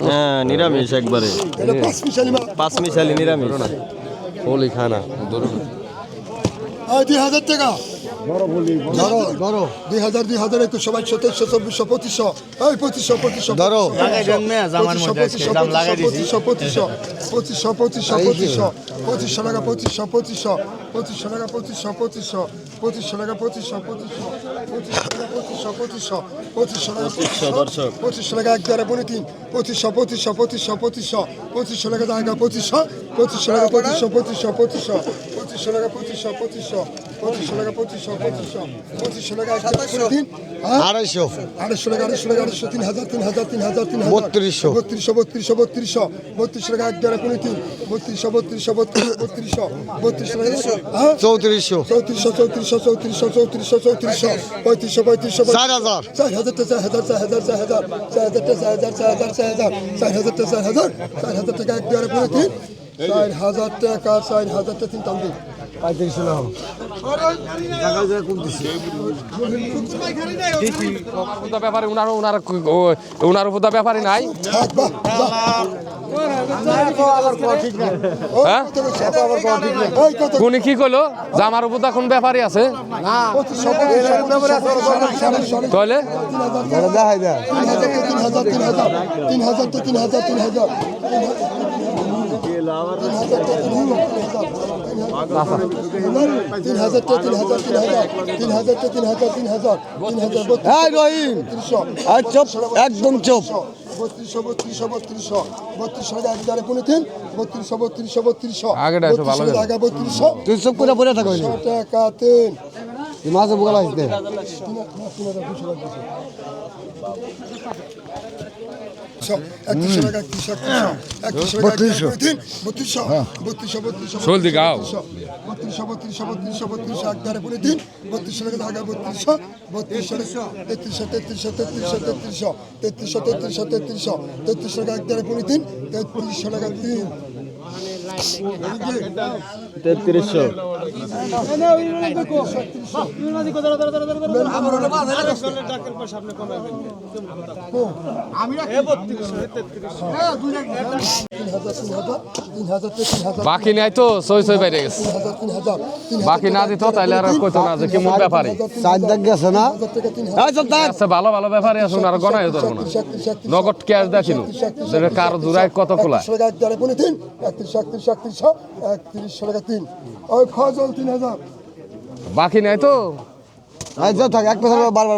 হ্যাঁ নিরামিষ একবারে পাঁচ মিশালি নিরামিষ হোলি খানা ধরুন 2000 টাকা 2000 2100 2200 2300 2400 এই 2500 ধরো 2500 টাকা 2500 দর্শক 2500 টাকা 1 দ্বারা 3 2500 টাকা জায়গা 2500 টাকা 2500 টাকা 2500 টাকা 2500 টাকা 3 250 250 টাকা 3000 3200 টাকা 1 দ্বারা 3 3200 ব্যাপারে উনার উপর ব্যাপারই নাই কোনি কি কইলো যে আমার উপর কোন ব্যাপারই আছে কইলে দেখাই দেয় 3000 একদম চুপ 3300 বাকি নাই তো সই বাইরে গেছে বাকি না দিত তাইলে আর কইতো না যে কেমন ব্যাপারে আচ্ছা ভালো ভালো ব্যাপারে আছে আর গনায় ধরবো না নগদ ক্যাশ দেখিল কার জুরাই কত খোলা 3100 টাকা 3 ওই খজল 3000 বাকি নাই তো থাক এক বছর বারবার